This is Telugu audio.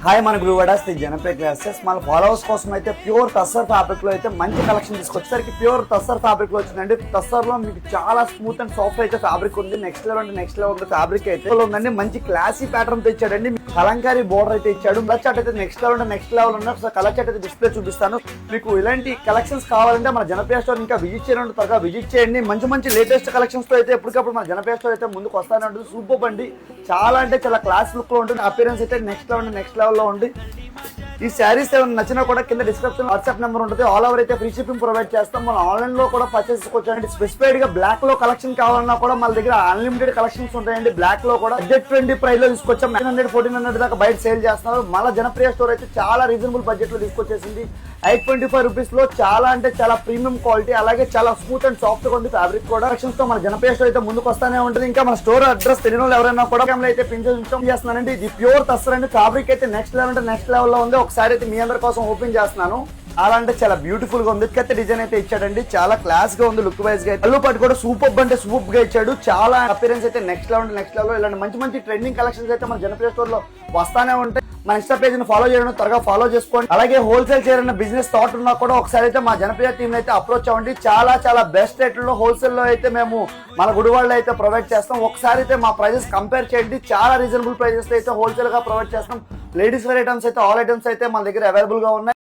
హాయ్ మన గురువాడాస్ జనపే క్లాసెస్ మన ఫాలోవర్స్ కోసం అయితే ప్యూర్ టస్సర్ ఫ్యాబ్రిక్ లో అయితే మంచి కలెక్షన్ తీసుకొచ్చేసరికి ప్యూర్ టస్సర్ ఫ్యాబ్రిక్ లో వచ్చిందండి. టస్సర్ లో మీకు చాలా స్మూత్ అండ్ సాఫ్ట్ అయితే ఫ్యాబ్రిక్ ఉంది. నెక్స్ట్ లెవెల్ అంటే నెక్స్ట్ లెవెల్ ఫ్యాబ్రిక్ అయితే ఉందండి. మంచి క్లాసీ ప్యాటర్న్ తో ఇచ్చాడండి. కలంకారీ బోర్డర్ అయితే ఇచ్చాడు. కలర్ చార్ట్ అయితే నెక్స్ట్ లెవెల్ అంటే నెక్స్ట్ లెవెల్ ఉన్న కలర్ చార్ట్ అయితే డిస్ప్లే చూపిస్తాను. మీకు ఇలాంటి కలెక్షన్స్ కావాలంటే మన జనపే స్టోర్ ఇంకా విజిట్ చేయండి, త్వరగా విజిట్ చేయండి. మంచి మంచి లేటెస్ట్ కలెక్షన్స్ తో అయితే ఎప్పటికప్పుడు మన జనపే స్టోర్ అయితే ముందుకు వస్తానే ఉంటుంది. సూపర్ అండి, చాలా అంటే చాలా క్లాస్ లుక్ లో ఉంటుంది. అపియరెన్స్ అయితే నెక్స్ట్ లెవెల్ లో ఉంది. ఈ శారీస్ ఏమైనా నచ్చినా కూడా కింద డిస్క్రిప్షన్ వాట్సాప్ నెంబర్ ఉంటుంది. ఆల్ ఓవర్ అయితే ఫ్రీ షిప్పింగ్ ప్రొవైడ్ చేస్తాం. మనం ఆన్లైన్ లో కూడా పర్చేస్ చేసుకోవచ్చు. స్పెసిఫైడ్ గా బ్లాక్ లో కలెక్షన్ కావాలన్నా కూడా మన దగ్గర అన్లిమిటెడ్ కలెక్షన్స్ ఉంటాయండి. బ్లాక్ లో కూడా బడ్జెట్ ఫ్రెండ్లీ ప్రైస్ లో తీసుకొచ్చాం. 900-1400 దాకా బయట సేల్ చేస్తున్నారు. మన జనప్రియ స్టోర్ అయితే చాలా రీజనబుల్ బడ్జెట్ లో తీసుకొచ్చేసింది. 825 రూపీస్ లో చాలా అంటే చాలా ప్రీమియం క్వాలిటీ, అలాగే చాలా స్మూత్ అండ్ సాఫ్ట్ గా ఉంది ఫ్యాబ్రిక్ కూడా. కలెక్షన్స్ తో మన జనప్రియ స్టోర్ అయితే ముందుకు వస్తానే ఉంటుంది. ఇంకా మన స్టోర్ అడ్రస్ తెలియని వాళ్ళు ఎవరైనా కూడా అయితే పిన్ చేస్తున్నానండి. ఇది ప్యూర్ టస్సర్ అండి. ఫ్యాబ్రిక్ అయితే నెక్స్ట్ లెవెల్ అంటే నెక్స్ట్ లెవెల్ లో ఉంది. ఒకసారి అయితే మీ అందరి కోసం ఓపెన్ చేస్తున్నాను. అలా అంటే చాలా బ్యూటిఫుల్ గా ఉంది. కత్తి డిజైన్ అయితే ఇచ్చాడండి. చాలా క్లాస్ గా ఉంది. లుక్ వైజ్ గా పళ్ళు పట్టు కూడా సూపర్ అంటే సూపర్ గా ఇచ్చాడు. చాలా అపియరెన్స్ అయితే నెక్స్ట్ లెవెల్ ఇలాంటి మంచి మంచి ట్రెండింగ్ కలెక్షన్స్ అయితే మన జనప్రియ స్టోర్ లో వస్తానే ఉంటాయి. మన ఇన్స్టా పేజ్ ని ఫాలో చేయడం, త్వరగా ఫాలో చేసుకోండి. అలాగే హోల్సేల్ చేయాలన్న బిజినెస్ థాట్ ఉన్నా కూడా ఒకసారి అయితే మా జనప్రియ టీం అయితే అప్రోచ్ అవ్వండి. చాలా చాలా బెస్ట్ రేట్లలో హోల్సేల్ లో అయితే మేము మన గుడివాడలో అయితే ప్రొవైడ్ చేస్తాం. ఒకసారి అయితే మా ప్రైజెస్ కంపేర్ చేయండి. చాలా రీజనబుల్ ప్రైజెస్ అయితే హోల్సేల్ గా ప్రొవైడ్ చేస్తాం. లేడీస్ వేర్ ఐటమ్స్ అయితే ఆల్ ఐటమ్స్ అయితే మన దగ్గర అవైలబుల్ గా ఉన్నాయి.